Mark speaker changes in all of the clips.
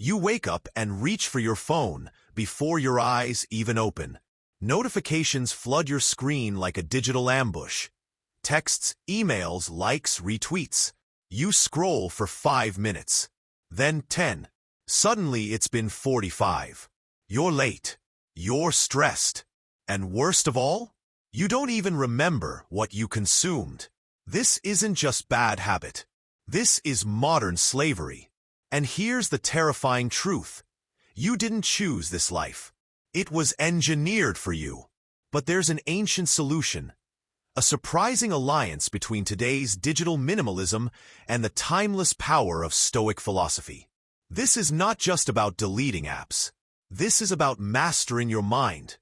Speaker 1: You wake up and reach for your phone before your eyes even open. Notifications flood your screen like a digital ambush. Texts, emails, likes, retweets. You scroll for 5 minutes. Then 10. Suddenly it's been 45. You're late. You're stressed. And worst of all, you don't even remember what you consumed. This isn't just bad habit. This is modern slavery. And here's the terrifying truth. You didn't choose this life. It was engineered for you. But there's an ancient solution. A surprising alliance between today's digital minimalism and the timeless power of Stoic philosophy. This is not just about deleting apps. This is about mastering your mind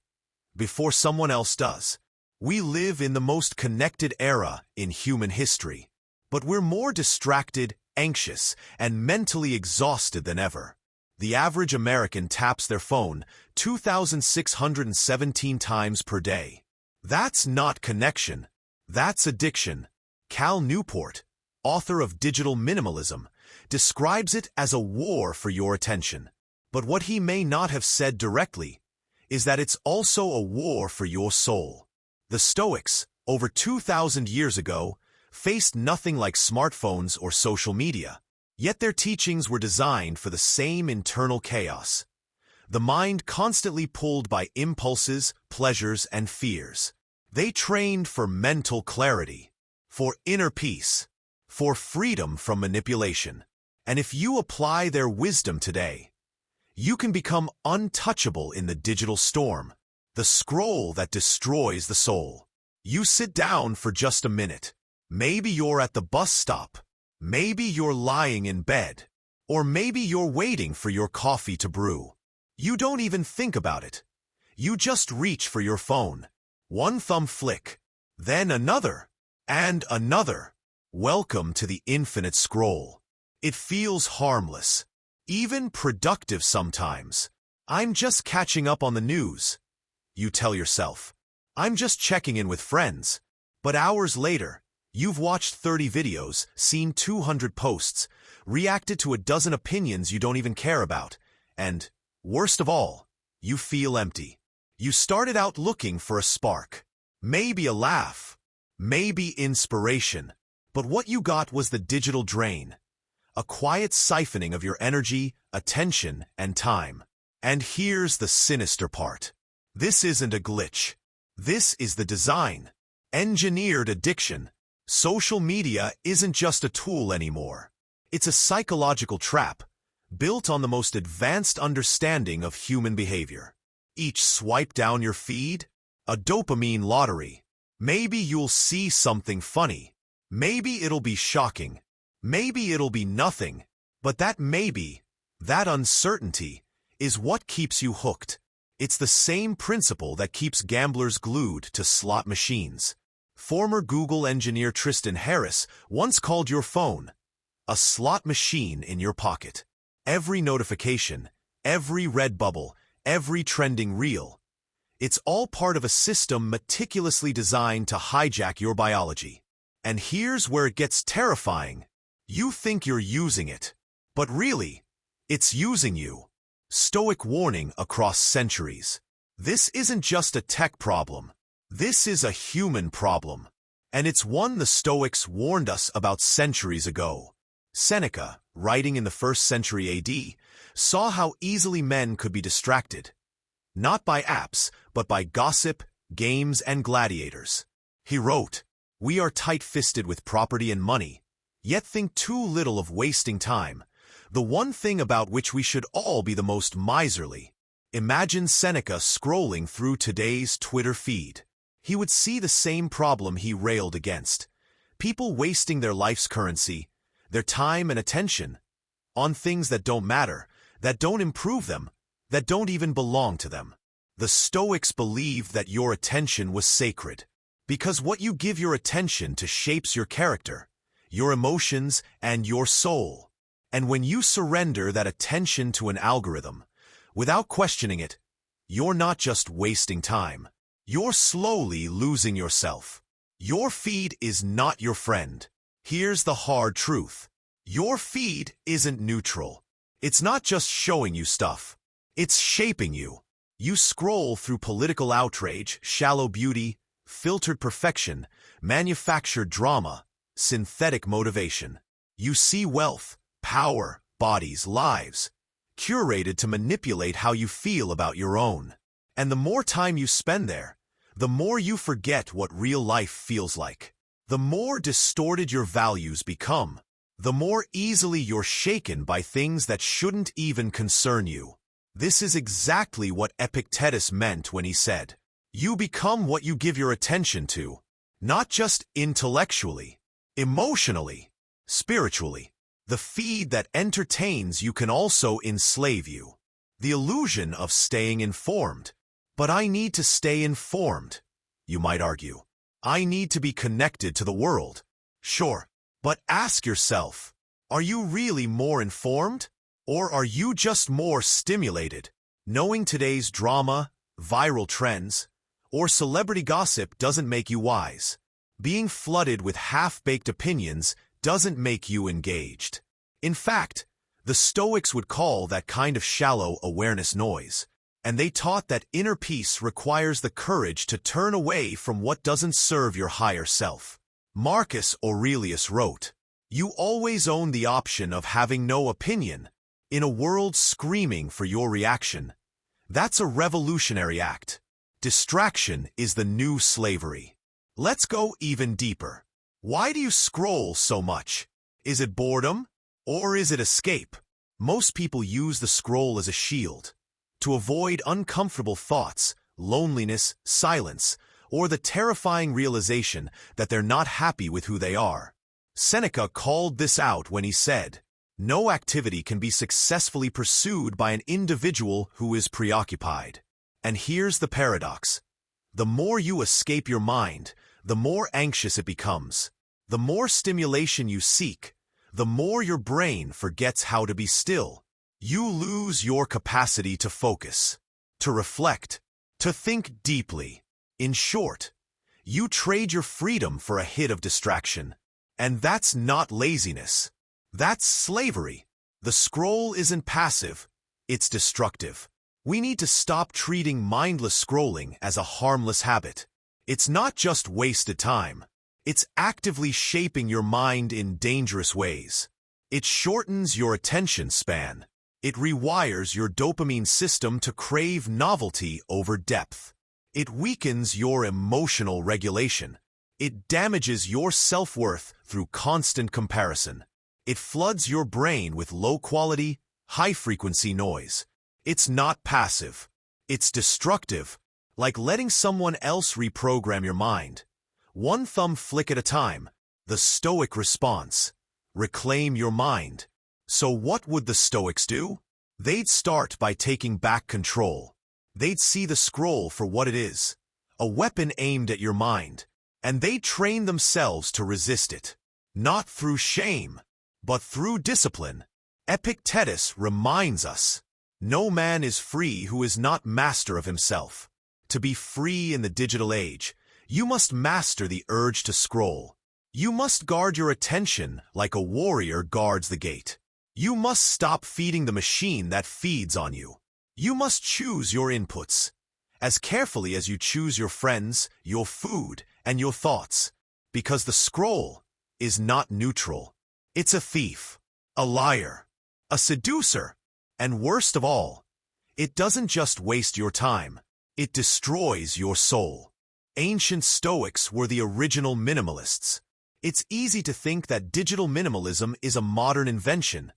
Speaker 1: before someone else does. We live in the most connected era in human history, but we're more distracted, anxious, and mentally exhausted than ever. The average American taps their phone 2,617 times per day. That's not connection. That's addiction. Cal Newport, author of Digital Minimalism, describes it as a war for your attention. But what he may not have said directly is that it's also a war for your soul. The Stoics, over 2,000 years ago, faced nothing like smartphones or social media. Yet their teachings were designed for the same internal chaos. The mind constantly pulled by impulses, pleasures, and fears. They trained for mental clarity, for inner peace, for freedom from manipulation. And if you apply their wisdom today, you can become untouchable in the digital storm, the scroll that destroys the soul. You sit down for just a minute. Maybe you're at the bus stop. Maybe you're lying in bed. Or maybe you're waiting for your coffee to brew. You don't even think about it. You just reach for your phone. One thumb flick, then another, and another. Welcome to the infinite scroll. It feels harmless, even productive sometimes. I'm just catching up on the news. You tell yourself. I'm just checking in with friends. But hours later, you've watched 30 videos, seen 200 posts, reacted to a dozen opinions you don't even care about, and, worst of all, you feel empty. You started out looking for a spark, maybe a laugh, maybe inspiration, but what you got was the digital drain, a quiet siphoning of your energy, attention, and time. And here's the sinister part. This isn't a glitch. This is the design. Engineered addiction. Social media isn't just a tool anymore. It's a psychological trap, built on the most advanced understanding of human behavior. Each swipe down your feed, a dopamine lottery. Maybe you'll see something funny. Maybe it'll be shocking. Maybe it'll be nothing. But that maybe, that uncertainty, is what keeps you hooked. It's the same principle that keeps gamblers glued to slot machines. Former Google engineer Tristan Harris once called your phone a slot machine in your pocket. Every notification, every red bubble, every trending reel. It's all part of a system meticulously designed to hijack your biology. And here's where it gets terrifying. You think you're using it, but really, it's using you. Stoic warning across centuries. This isn't just a tech problem. This is a human problem. And it's one the Stoics warned us about centuries ago. Seneca, writing in the 1st century AD, saw how easily men could be distracted. Not by apps, but by gossip, games, and gladiators. He wrote, "We are tight-fisted with property and money, yet think too little of wasting time, the one thing about which we should all be the most miserly." Imagine Seneca scrolling through today's Twitter feed. He would see the same problem he railed against. People wasting their life's currency, their time and attention, on things that don't matter, that don't improve them, that don't even belong to them. The Stoics believed that your attention was sacred, because what you give your attention to shapes your character, your emotions, and your soul. And when you surrender that attention to an algorithm, without questioning it, you're not just wasting time. You're slowly losing yourself. Your feed is not your friend. Here's the hard truth. Your feed isn't neutral. It's not just showing you stuff. It's shaping you. You scroll through political outrage, shallow beauty, filtered perfection, manufactured drama, synthetic motivation. You see wealth, power, bodies, lives, curated to manipulate how you feel about your own. And the more time you spend there, the more you forget what real life feels like. The more distorted your values become, the more easily you're shaken by things that shouldn't even concern you. This is exactly what Epictetus meant when he said, "You become what you give your attention to, not just intellectually, emotionally, spiritually. The feed that entertains you can also enslave you." The illusion of staying informed. But I need to stay informed, you might argue. I need to be connected to the world. Sure, but ask yourself, are you really more informed? Or are you just more stimulated? Knowing today's drama, viral trends, or celebrity gossip doesn't make you wise. Being flooded with half-baked opinions doesn't make you engaged. In fact, the Stoics would call that kind of shallow awareness noise, and they taught that inner peace requires the courage to turn away from what doesn't serve your higher self. Marcus Aurelius wrote, "You always own the option of having no opinion, in a world screaming for your reaction." That's a revolutionary act. Distraction is the new slavery. Let's go even deeper. Why do you scroll so much? Is it boredom? Or is it escape? Most people use the scroll as a shield, to avoid uncomfortable thoughts, loneliness, silence, or the terrifying realization that they're not happy with who they are. Seneca called this out when he said, "No activity can be successfully pursued by an individual who is preoccupied." And here's the paradox. The more you escape your mind, the more anxious it becomes. The more stimulation you seek, the more your brain forgets how to be still. You lose your capacity to focus, to reflect, to think deeply. In short, you trade your freedom for a hit of distraction. And that's not laziness. That's slavery. The scroll isn't passive, it's destructive. We need to stop treating mindless scrolling as a harmless habit. It's not just wasted time. It's actively shaping your mind in dangerous ways. It shortens your attention span. It rewires your dopamine system to crave novelty over depth. It weakens your emotional regulation. It damages your self-worth through constant comparison. It floods your brain with low-quality, high-frequency noise. It's not passive. It's destructive, like letting someone else reprogram your mind. One thumb flick at a time. The Stoic response: reclaim your mind. So what would the Stoics do? They'd start by taking back control. They'd see the scroll for what it is, a weapon aimed at your mind, and they'd train themselves to resist it, not through shame, but through discipline. Epictetus reminds us, no man is free who is not master of himself. To be free in the digital age, you must master the urge to scroll. You must guard your attention like a warrior guards the gate. You must stop feeding the machine that feeds on you. You must choose your inputs, as carefully as you choose your friends, your food, and your thoughts, because the scroll is not neutral. It's a thief, a liar, a seducer, and worst of all, it doesn't just waste your time, it destroys your soul. Ancient Stoics were the original minimalists. It's easy to think that digital minimalism is a modern invention,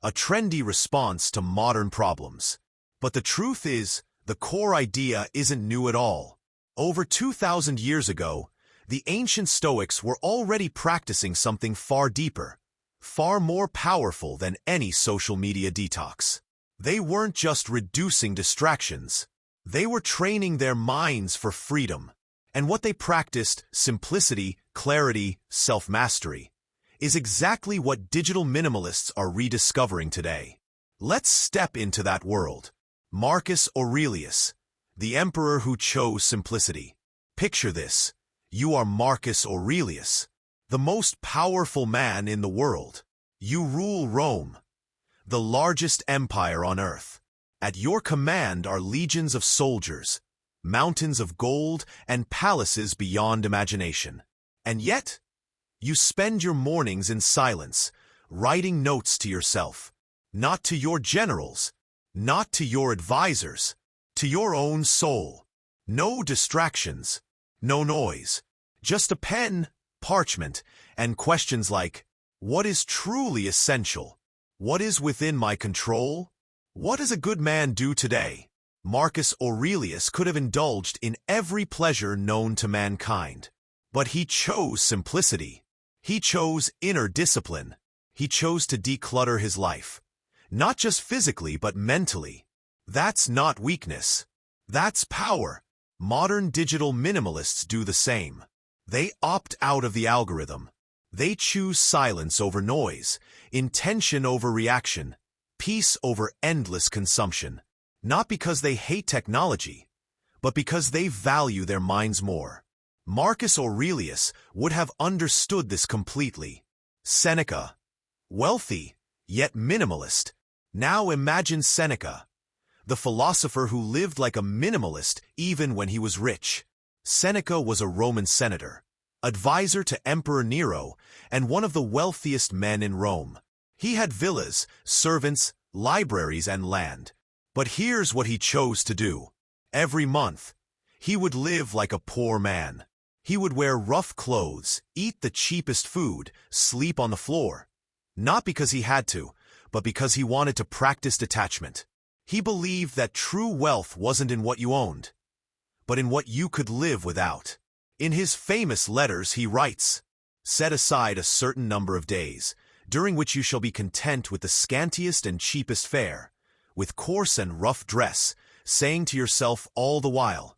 Speaker 1: a trendy response to modern problems. But the truth is, the core idea isn't new at all. Over 2,000 years ago, the ancient Stoics were already practicing something far deeper, far more powerful than any social media detox. They weren't just reducing distractions. They were training their minds for freedom. And what they practiced, simplicity, clarity, self-mastery, is exactly what digital minimalists are rediscovering today. Let's step into that world. Marcus Aurelius, the emperor who chose simplicity. Picture this. You are Marcus Aurelius, the most powerful man in the world. You rule Rome, the largest empire on earth. At your command are legions of soldiers, mountains of gold, and palaces beyond imagination. And yet, you spend your mornings in silence, writing notes to yourself, not to your generals, not to your advisors, to your own soul. No distractions, no noise, just a pen, parchment, and questions like, what is truly essential? What is within my control? What does a good man do today? Marcus Aurelius could have indulged in every pleasure known to mankind. But he chose simplicity. He chose inner discipline. He chose to declutter his life. Not just physically, but mentally. That's not weakness. That's power. Modern digital minimalists do the same. They opt out of the algorithm. They choose silence over noise, intention over reaction, peace over endless consumption. Not because they hate technology, but because they value their minds more. Marcus Aurelius would have understood this completely. Seneca, wealthy, yet minimalist. Now imagine Seneca, the philosopher who lived like a minimalist even when he was rich. Seneca was a Roman senator, advisor to Emperor Nero, and one of the wealthiest men in Rome. He had villas, servants, libraries, and land. But here's what he chose to do. Every month, he would live like a poor man. He would wear rough clothes, eat the cheapest food, sleep on the floor. Not because he had to, but because he wanted to practice detachment. He believed that true wealth wasn't in what you owned, but in what you could live without. In his famous letters he writes, "Set aside a certain number of days, during which you shall be content with the scantiest and cheapest fare, with coarse and rough dress, saying to yourself all the while,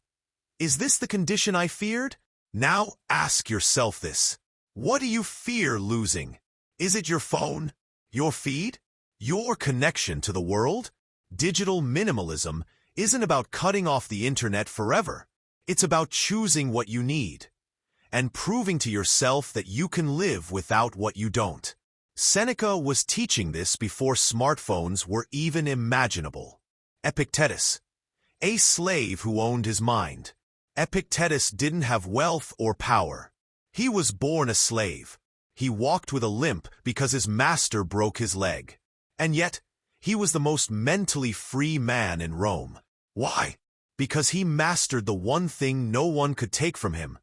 Speaker 1: 'Is this the condition I feared?' Now ask yourself this. What do you fear losing? Is it your phone? Your feed? Your connection to the world? Digital minimalism isn't about cutting off the internet forever. It's about choosing what you need and proving to yourself that you can live without what you don't. Seneca was teaching this before smartphones were even imaginable. Epictetus, a slave who owned his mind. Epictetus didn't have wealth or power. He was born a slave. He walked with a limp because his master broke his leg. And yet, he was the most mentally free man in Rome. Why? Because he mastered the one thing no one could take from him: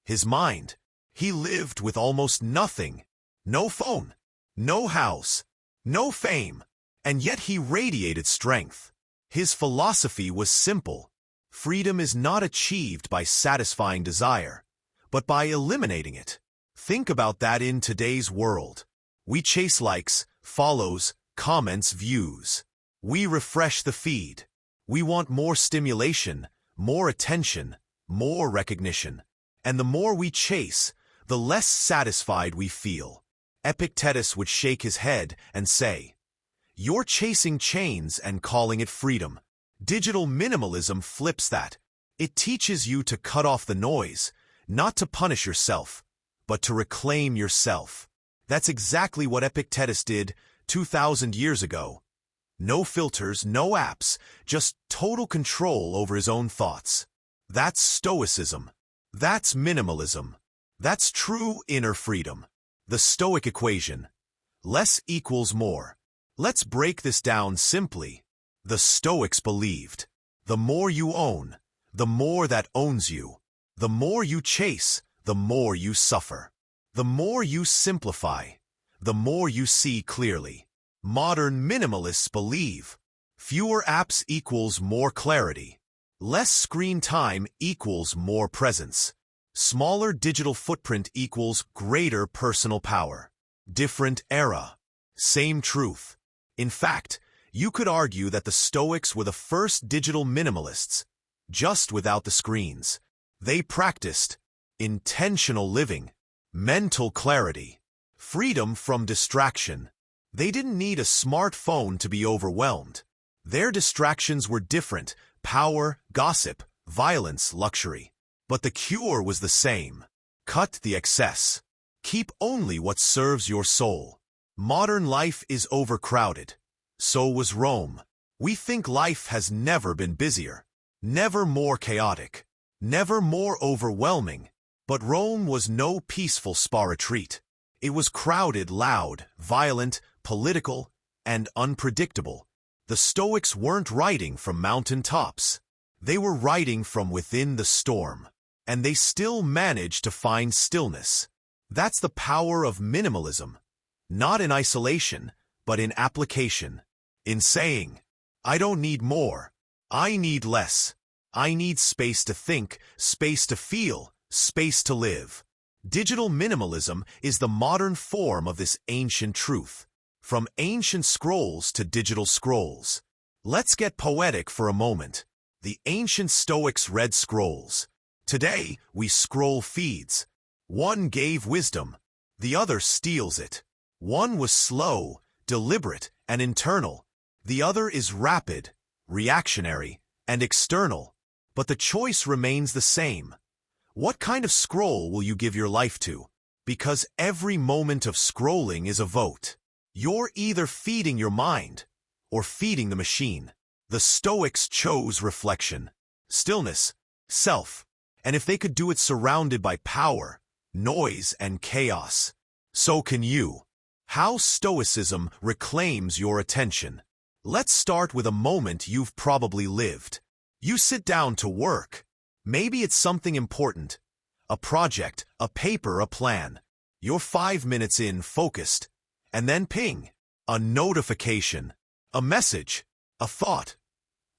Speaker 1: his mind. He lived with almost nothing. No phone, no house, no fame. And yet he radiated strength. His philosophy was simple. Freedom is not achieved by satisfying desire, but by eliminating it. Think about that in today's world. We chase likes, follows, comments, views. We refresh the feed. We want more stimulation, more attention, more recognition. And the more we chase, the less satisfied we feel. Epictetus would shake his head and say, "You're chasing chains and calling it freedom." Digital minimalism flips that. It teaches you to cut off the noise, not to punish yourself, but to reclaim yourself. That's exactly what Epictetus did 2,000 years ago. No filters, no apps, just total control over his own thoughts. That's Stoicism. That's minimalism. That's true inner freedom. The Stoic equation. Less equals more. Let's break this down simply. The Stoics believed, the more you own, the more that owns you. The more you chase, the more you suffer. The more you simplify, the more you see clearly. Modern minimalists believe, fewer apps equals more clarity. Less screen time equals more presence. Smaller digital footprint equals greater personal power. Different era. Same truth. In fact, you could argue that the Stoics were the first digital minimalists, just without the screens. They practiced intentional living, mental clarity, freedom from distraction. They didn't need a smartphone to be overwhelmed. Their distractions were different: power, gossip, violence, luxury. But the cure was the same. Cut the excess. Keep only what serves your soul. Modern life is overcrowded. So was Rome. We think life has never been busier, never more chaotic, never more overwhelming. But Rome was no peaceful spa retreat. It was crowded, loud, violent, political, and unpredictable. The Stoics weren't writing from mountain tops. They were writing from within the storm. And they still managed to find stillness. That's the power of minimalism. Not in isolation, but in application. In saying, I don't need more. I need less. I need space to think, space to feel, space to live. Digital minimalism is the modern form of this ancient truth. From ancient scrolls to digital scrolls. Let's get poetic for a moment. The ancient Stoics read scrolls. Today, we scroll feeds. One gave wisdom, the other steals it. One was slow, deliberate, and internal. The other is rapid, reactionary, and external. But the choice remains the same. What kind of scroll will you give your life to? Because every moment of scrolling is a vote. You're either feeding your mind or feeding the machine. The Stoics chose reflection, stillness, self, and if they could do it surrounded by power, noise, and chaos, so can you. How Stoicism reclaims your attention. Let's start with a moment you've probably lived. You sit down to work. Maybe it's something important. A project, a paper, a plan. You're 5 minutes in, focused. And then ping. A notification. A message. A thought.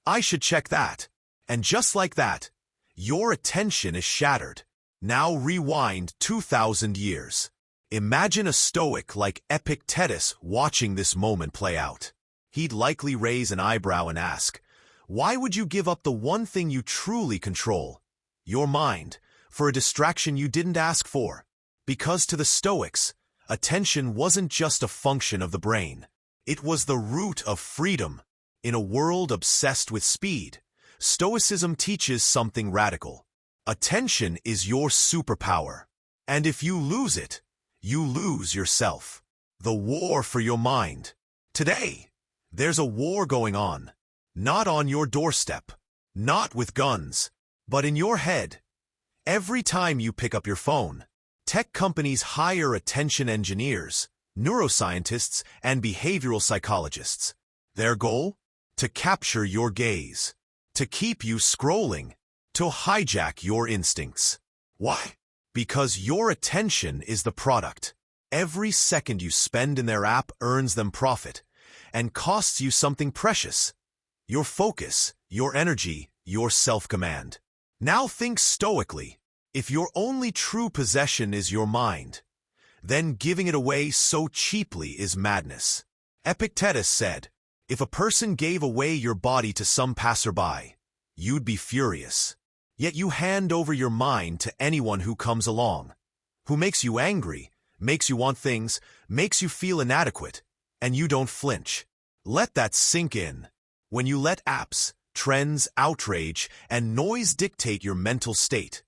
Speaker 1: I should check that. And just like that, your attention is shattered. Now rewind 2,000 years. Imagine a Stoic like Epictetus watching this moment play out. He'd likely raise an eyebrow and ask, why would you give up the one thing you truly control, your mind, for a distraction you didn't ask for? Because to the Stoics, attention wasn't just a function of the brain. It was the root of freedom. In a world obsessed with speed, Stoicism teaches something radical. Attention is your superpower. And if you lose it, you lose yourself. The war for your mind. Today, there's a war going on. Not on your doorstep. Not with guns. But in your head. Every time you pick up your phone, tech companies hire attention engineers, neuroscientists, and behavioral psychologists. Their goal? To capture your gaze. To keep you scrolling. To hijack your instincts. Why? Because your attention is the product. Every second you spend in their app earns them profit and costs you something precious. Your focus, your energy, your self-command. Now think stoically. If your only true possession is your mind, then giving it away so cheaply is madness. Epictetus said, if a person gave away your body to some passerby, you'd be furious. Yet you hand over your mind to anyone who comes along, who makes you angry, makes you want things, makes you feel inadequate, and you don't flinch. Let that sink in. When you let apps, trends, outrage, and noise dictate your mental state,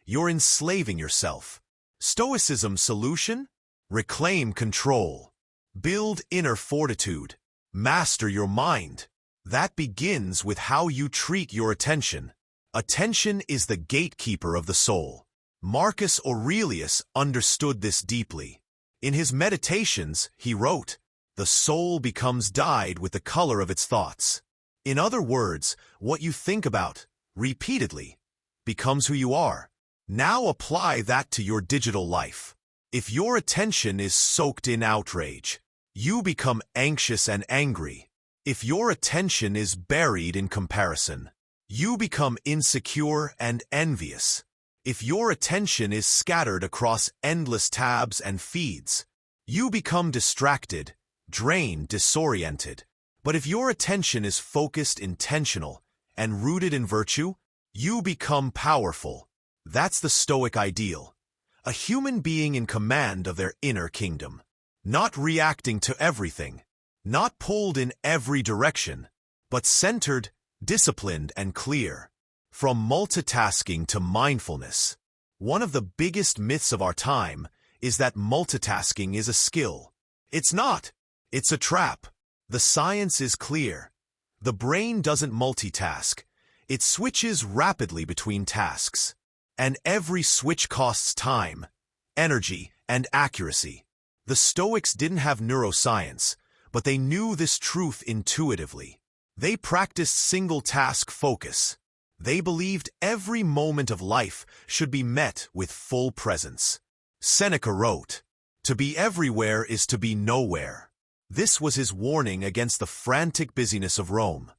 Speaker 1: you're enslaving yourself. Stoicism's solution? Reclaim control. Build inner fortitude. Master your mind. That begins with how you treat your attention. Attention is the gatekeeper of the soul. Marcus Aurelius understood this deeply. In his Meditations, he wrote, "The soul becomes dyed with the color of its thoughts." In other words, what you think about, repeatedly, becomes who you are. Now apply that to your digital life. If your attention is soaked in outrage, you become anxious and angry. If your attention is buried in comparison, you become insecure and envious. If your attention is scattered across endless tabs and feeds, you become distracted, drained, disoriented. But if your attention is focused, intentional, and rooted in virtue, you become powerful. That's the Stoic ideal. A human being in command of their inner kingdom. Not reacting to everything. Not pulled in every direction, but centered, disciplined, and clear. From multitasking to mindfulness. One of the biggest myths of our time is that multitasking is a skill. It's not. It's a trap. The science is clear. The brain doesn't multitask. It switches rapidly between tasks. And every switch costs time, energy, and accuracy. The Stoics didn't have neuroscience, but they knew this truth intuitively. They practiced single-task focus. They believed every moment of life should be met with full presence. Seneca wrote, "To be everywhere is to be nowhere." This was his warning against the frantic busyness of Rome.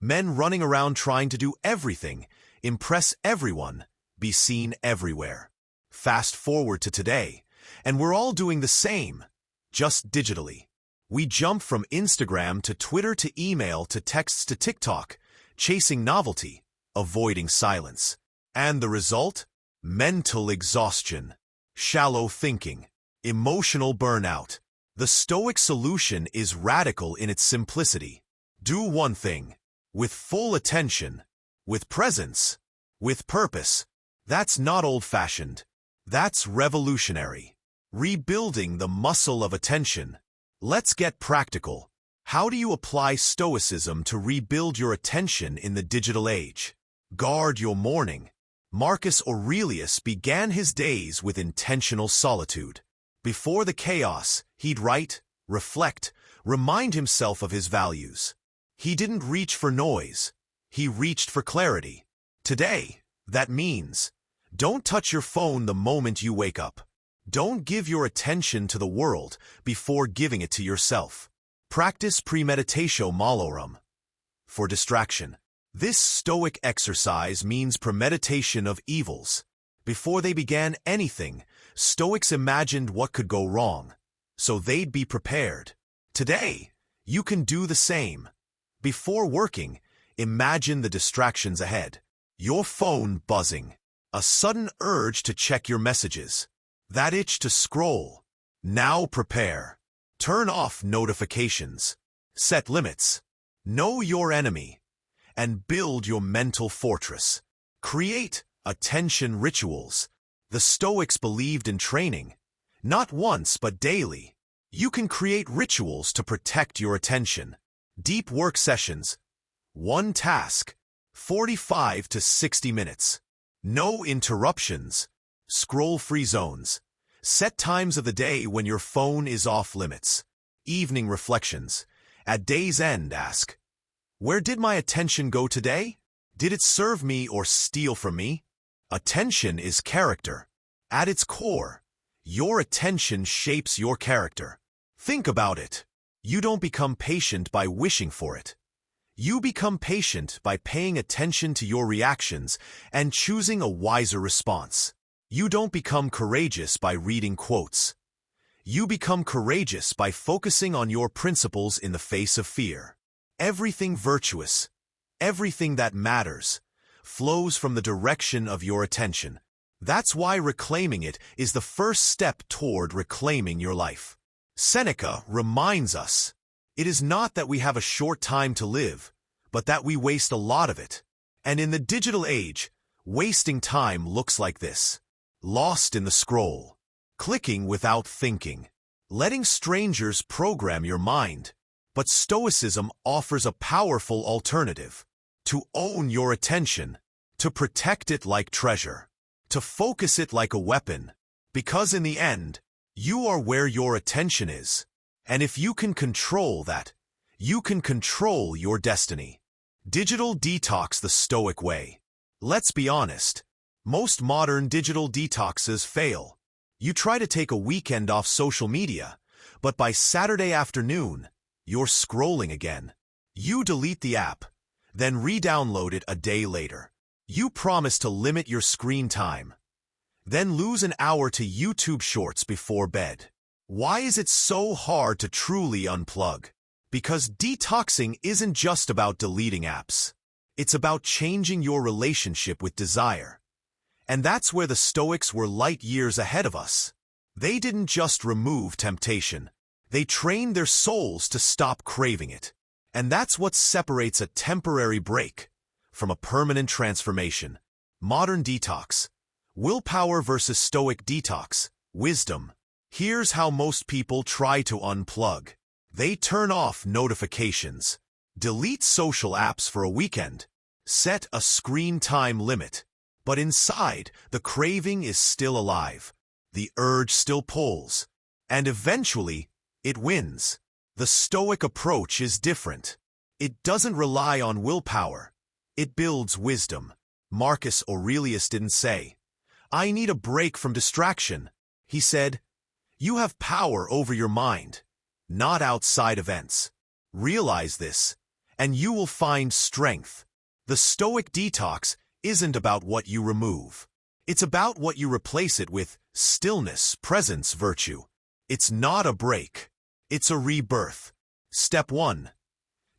Speaker 1: Men running around trying to do everything, impress everyone, be seen everywhere. Fast forward to today, and we're all doing the same, just digitally. We jump from Instagram to Twitter to email to texts to TikTok, chasing novelty, avoiding silence. And the result? Mental exhaustion, shallow thinking, emotional burnout. The Stoic solution is radical in its simplicity. Do one thing, with full attention, with presence, with purpose. That's not old-fashioned. That's revolutionary. Rebuilding the muscle of attention. Let's get practical. How do you apply Stoicism to rebuild your attention in the digital age? Guard your morning. Marcus Aurelius began his days with intentional solitude. Before the chaos, he'd write, reflect, remind himself of his values. He didn't reach for noise. He reached for clarity. Today, that means, don't touch your phone the moment you wake up. Don't give your attention to the world before giving it to yourself. Practice premeditatio malorum. For distraction. This Stoic exercise means premeditation of evils. Before they began anything, Stoics imagined what could go wrong, so they'd be prepared. Today, you can do the same. Before working, imagine the distractions ahead. Your phone buzzing. A sudden urge to check your messages. That itch to scroll. Now prepare. Turn off notifications. Set limits. Know your enemy. And build your mental fortress. Create attention rituals. The Stoics believed in training. Not once, but daily. You can create rituals to protect your attention. Deep work sessions. One task. 45 to 60 minutes. No interruptions. Scroll-free zones. Set times of the day when your phone is off limits. Evening reflections. At day's end, ask, where did my attention go today? Did it serve me or steal from me? Attention is character. At its core, your attention shapes your character. Think about it. You don't become patient by wishing for it. You become patient by paying attention to your reactions and choosing a wiser response. You don't become courageous by reading quotes. You become courageous by focusing on your principles in the face of fear. Everything virtuous, everything that matters, flows from the direction of your attention. That's why reclaiming it is the first step toward reclaiming your life. Seneca reminds us, it is not that we have a short time to live, but that we waste a lot of it. And in the digital age, wasting time looks like this. Lost in the scroll, clicking without thinking, letting strangers program your mind. But Stoicism offers a powerful alternative. To own your attention, to protect it like treasure, to focus it like a weapon. Because in the end, you are where your attention is. And if you can control that, you can control your destiny. Digital detox the Stoic way. Let's be honest. Most modern digital detoxes fail. You try to take a weekend off social media, but by Saturday afternoon, you're scrolling again. You delete the app, then re-download it a day later. You promise to limit your screen time, then lose an hour to YouTube Shorts before bed. Why is it so hard to truly unplug? Because detoxing isn't just about deleting apps. It's about changing your relationship with desire. And that's where the Stoics were light years ahead of us. They didn't just remove temptation. They trained their souls to stop craving it. And that's what separates a temporary break from a permanent transformation. Modern detox. Willpower versus Stoic detox. Wisdom. Here's how most people try to unplug. They turn off notifications, delete social apps for a weekend, set a screen time limit. But inside, the craving is still alive. The urge still pulls. And eventually, it wins. The Stoic approach is different. It doesn't rely on willpower. It builds wisdom. Marcus Aurelius didn't say, "I need a break from distraction." He said, "You have power over your mind, not outside events. Realize this, and you will find strength." The Stoic detox isn't about what you remove. It's about what you replace it with: stillness, presence, virtue. It's not a break. It's a rebirth. Step 1.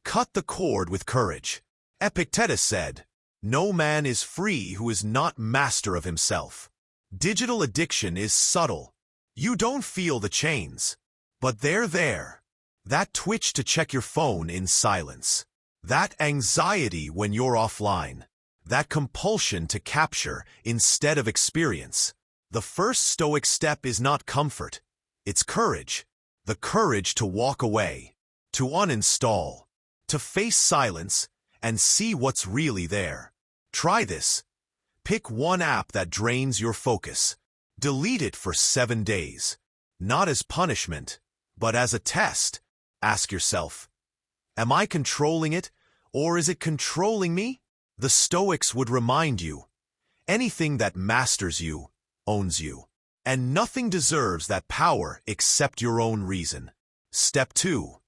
Speaker 1: Cut the cord with courage. Epictetus said, "No man is free who is not master of himself." Digital addiction is subtle. You don't feel the chains, but they're there. That twitch to check your phone in silence. That anxiety when you're offline. That compulsion to capture instead of experience. The first Stoic step is not comfort. It's courage. The courage to walk away, to uninstall, to face silence and see what's really there. Try this. Pick one app that drains your focus. Delete it for 7 days. Not as punishment, but as a test. Ask yourself, am I controlling it, or is it controlling me? The Stoics would remind you, anything that masters you owns you, and nothing deserves that power except your own reason. Step 2.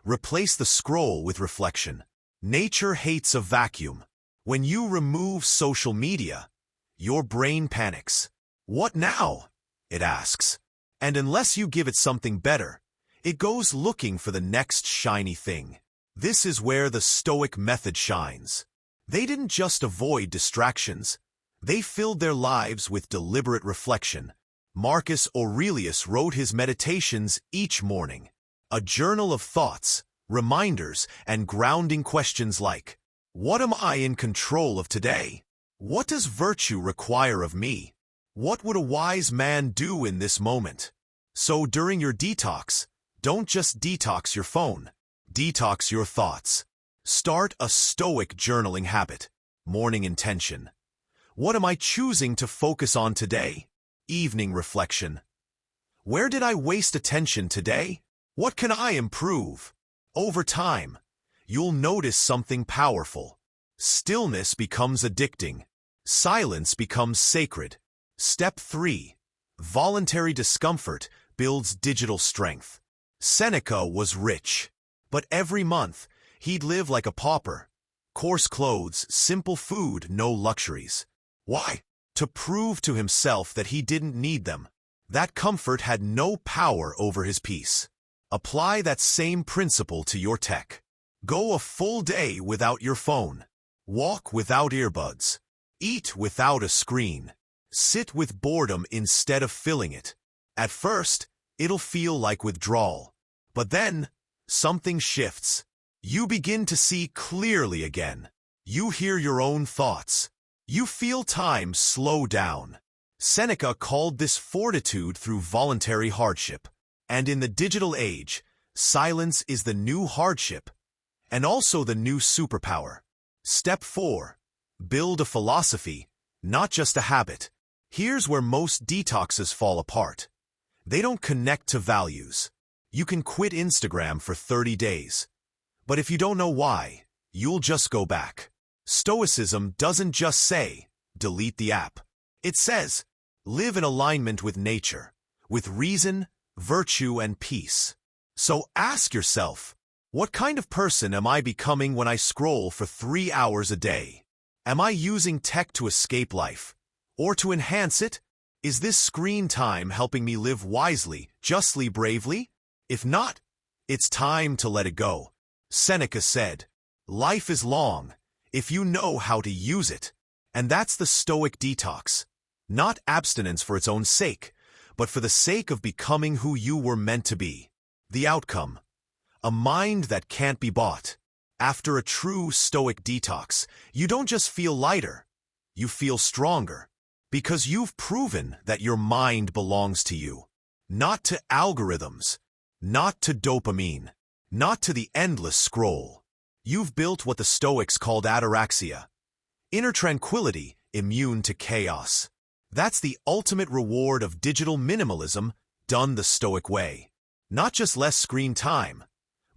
Speaker 1: Replace the scroll with reflection. Nature hates a vacuum. When you remove social media, your brain panics. What now? It asks. And unless you give it something better, it goes looking for the next shiny thing. This is where the Stoic method shines. They didn't just avoid distractions. They filled their lives with deliberate reflection. Marcus Aurelius wrote his meditations each morning, a journal of thoughts, reminders, and grounding questions like, what am I in control of today? What does virtue require of me? What would a wise man do in this moment? So during your detox, don't just detox your phone. Detox your thoughts. Start a Stoic journaling habit. Morning intention. What am I choosing to focus on today? Evening reflection. Where did I waste attention today? What can I improve? Over time, you'll notice something powerful. Stillness becomes addicting. Silence becomes sacred. Step 3. Voluntary discomfort builds digital strength. Seneca was rich, but every month he'd live like a pauper. Coarse clothes, simple food, no luxuries. Why? To prove to himself that he didn't need them. That comfort had no power over his peace. Apply that same principle to your tech. Go a full day without your phone. Walk without earbuds. Eat without a screen. Sit with boredom instead of filling it. At first, it'll feel like withdrawal. But then, something shifts. You begin to see clearly again. You hear your own thoughts. You feel time slow down. Seneca called this fortitude through voluntary hardship. And in the digital age, silence is the new hardship, and also the new superpower. Step 4. Build a philosophy, not just a habit. Here's where most detoxes fall apart. They don't connect to values. You can quit Instagram for 30 days. But if you don't know why, you'll just go back. Stoicism doesn't just say, delete the app. It says, live in alignment with nature, with reason, virtue, and peace. So ask yourself, what kind of person am I becoming when I scroll for 3 hours a day? Am I using tech to escape life, or to enhance it? Is this screen time helping me live wisely, justly, bravely? If not, it's time to let it go. Seneca said, life is long, if you know how to use it. And that's the Stoic detox. Not abstinence for its own sake, but for the sake of becoming who you were meant to be. The outcome: a mind that can't be bought. After a true Stoic detox, you don't just feel lighter, you feel stronger. Because you've proven that your mind belongs to you. Not to algorithms, not to dopamine, not to the endless scroll. You've built what the Stoics called ataraxia, inner tranquility, immune to chaos. That's the ultimate reward of digital minimalism done the Stoic way. Not just less screen time,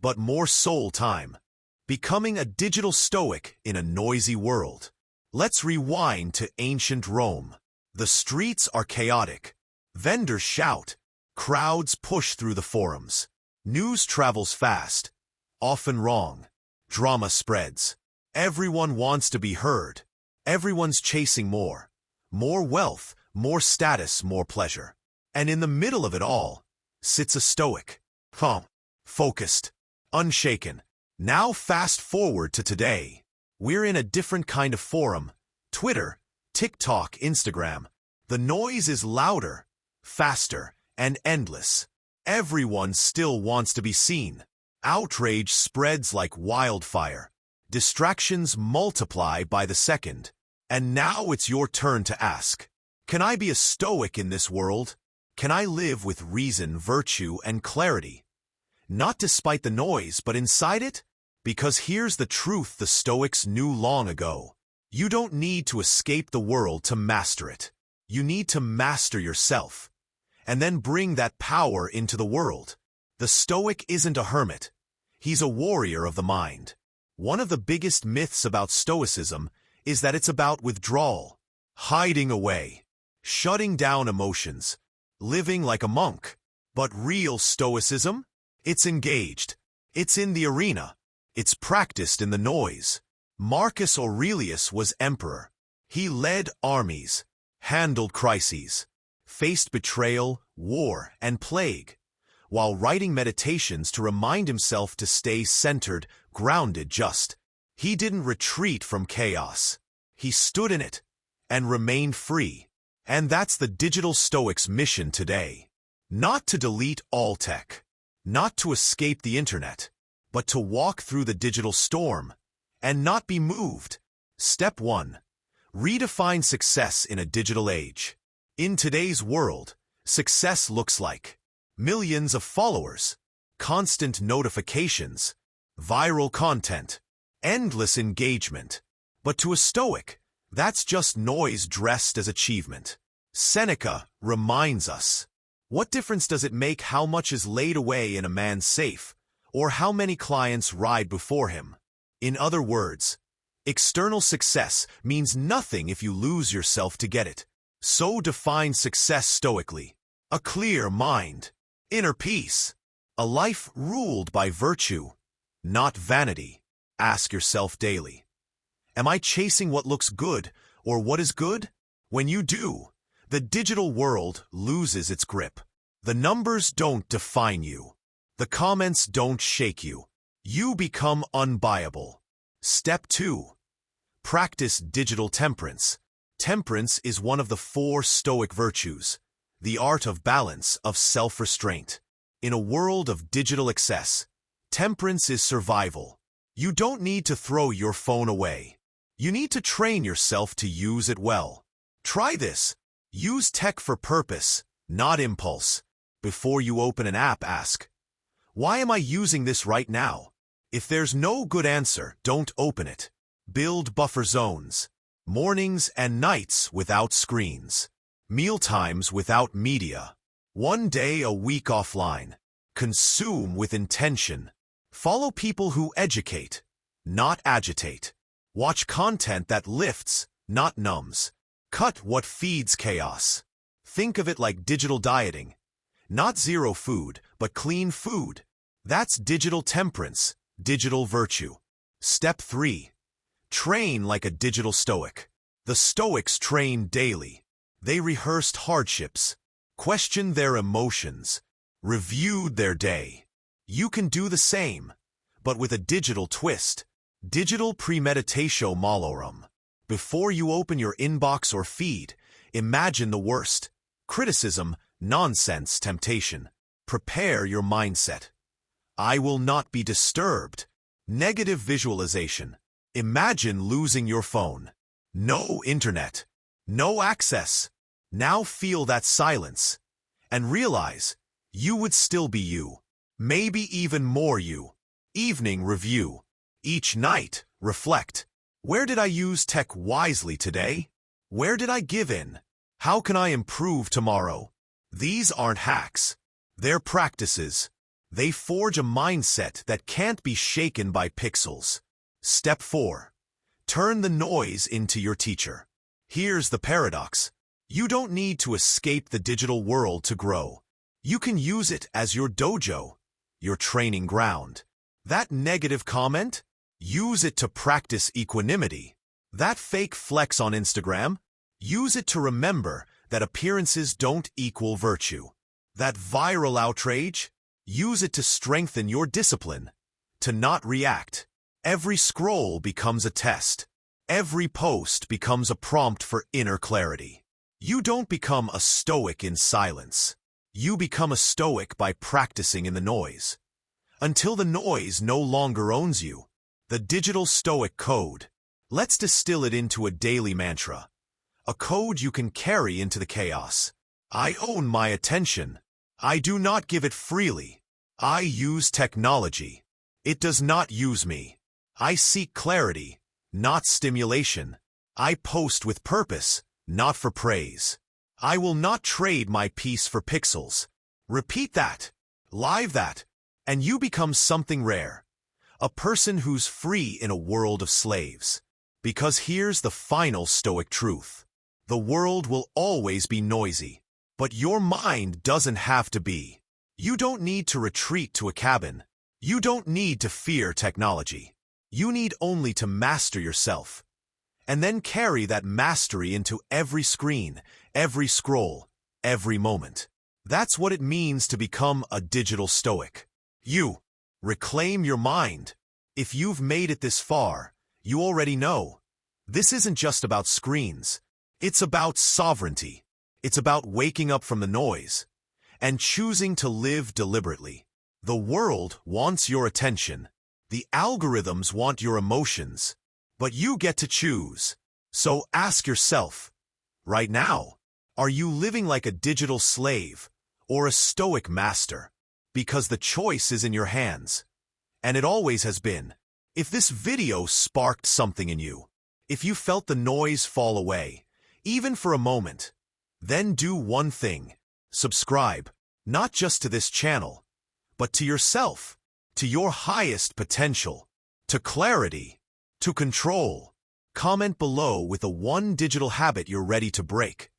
Speaker 1: but more soul time. Becoming a digital Stoic in a noisy world. Let's rewind to ancient Rome. The streets are chaotic. Vendors shout. Crowds push through the forums. News travels fast, often wrong. Drama spreads. Everyone wants to be heard. Everyone's chasing more. More wealth, more status, more pleasure. And in the middle of it all sits a Stoic. Calm, focused, unshaken. Now fast forward to today. We're in a different kind of forum. Twitter, TikTok, Instagram. The noise is louder, faster, and endless. Everyone still wants to be seen. Outrage spreads like wildfire. Distractions multiply by the second. And now it's your turn to ask, can I be a Stoic in this world? Can I live with reason, virtue, and clarity? Not despite the noise, but inside it? Because here's the truth the Stoics knew long ago. You don't need to escape the world to master it. You need to master yourself, and then bring that power into the world. The Stoic isn't a hermit. He's a warrior of the mind. One of the biggest myths about Stoicism is that it's about withdrawal, hiding away, shutting down emotions, living like a monk. But real Stoicism? It's engaged. It's in the arena. It's practiced in the noise. Marcus Aurelius was emperor. He led armies, handled crises, faced betrayal, war, and plague, while writing meditations to remind himself to stay centered, grounded, just. He didn't retreat from chaos. He stood in it and remained free. And that's the digital Stoic's mission today. Not to delete all tech, not to escape the internet, but to walk through the digital storm and not be moved. Step 1. Redefine success in a digital age. In today's world, success looks like millions of followers, constant notifications, viral content, endless engagement. But to a Stoic, that's just noise dressed as achievement. Seneca reminds us, what difference does it make how much is laid away in a man's safe, or how many clients ride before him? In other words, external success means nothing if you lose yourself to get it. So define success stoically: a clear mind, inner peace, a life ruled by virtue, not vanity. Ask yourself daily, am I chasing what looks good or what is good? When you do, the digital world loses its grip. The numbers don't define you. The comments don't shake you. You become unbuyable. Step 2. Practice digital temperance. Temperance is one of the 4 Stoic virtues, the art of balance, of self-restraint. In a world of digital excess, temperance is survival. You don't need to throw your phone away. You need to train yourself to use it well. Try this. Use tech for purpose, not impulse. Before you open an app, ask, why am I using this right now? If there's no good answer, don't open it. Build buffer zones. Mornings and nights without screens. Mealtimes without media. 1 day a week offline. Consume with intention. Follow people who educate, not agitate. Watch content that lifts, not numbs. Cut what feeds chaos. Think of it like digital dieting. Not zero food, but clean food. That's digital temperance, digital virtue. Step 3. Train like a digital Stoic. The Stoics trained daily. They rehearsed hardships, questioned their emotions, reviewed their day. You can do the same, but with a digital twist. Digital premeditatio malorum. Before you open your inbox or feed, imagine the worst. Criticism, nonsense, temptation. Prepare your mindset. I will not be disturbed. Negative visualization. Imagine losing your phone. No internet. No access. Now feel that silence. And realize, you would still be you. Maybe even more you. Evening review. Each night, reflect. Where did I use tech wisely today? Where did I give in? How can I improve tomorrow? These aren't hacks. They're practices. They forge a mindset that can't be shaken by pixels. Step 4. Turn the noise into your teacher. Here's the paradox. You don't need to escape the digital world to grow. You can use it as your dojo, your training ground. That negative comment? Use it to practice equanimity. That fake flex on Instagram? Use it to remember that appearances don't equal virtue. That viral outrage? Use it to strengthen your discipline, to not react. Every scroll becomes a test. Every post becomes a prompt for inner clarity. You don't become a stoic in silence. You become a stoic by practicing in the noise. Until the noise no longer owns you. The digital stoic code. Let's distill it into a daily mantra. A code you can carry into the chaos. I own my attention. I do not give it freely. I use technology. It does not use me. I seek clarity, not stimulation. I post with purpose, not for praise. I will not trade my peace for pixels. Repeat that, live that, and you become something rare. A person who's free in a world of slaves. Because here's the final stoic truth. The world will always be noisy, but your mind doesn't have to be. You don't need to retreat to a cabin. You don't need to fear technology. You need only to master yourself. And then carry that mastery into every screen, every scroll, every moment. That's what it means to become a digital stoic. You reclaim your mind. If you've made it this far, you already know. This isn't just about screens. It's about sovereignty. It's about waking up from the noise and choosing to live deliberately. The world wants your attention. The algorithms want your emotions. But you get to choose. So ask yourself, right now, are you living like a digital slave or a stoic master? Because the choice is in your hands. And it always has been. If this video sparked something in you, if you felt the noise fall away, even for a moment, then do one thing. Subscribe, not just to this channel, but to yourself, to your highest potential, to clarity, to control. Comment below with the one digital habit you're ready to break,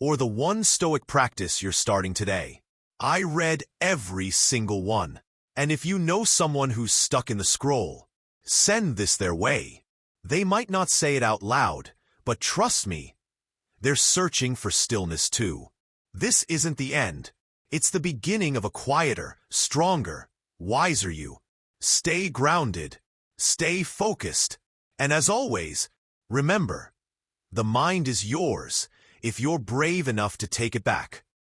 Speaker 1: or the one stoic practice you're starting today. I read every single one. And if you know someone who's stuck in the scroll, send this their way. They might not say it out loud, but trust me, they're searching for stillness too. This isn't the end. It's the beginning of a quieter, stronger, wiser you. Stay grounded. Stay focused. And as always, remember, the mind is yours if you're brave enough to take it back.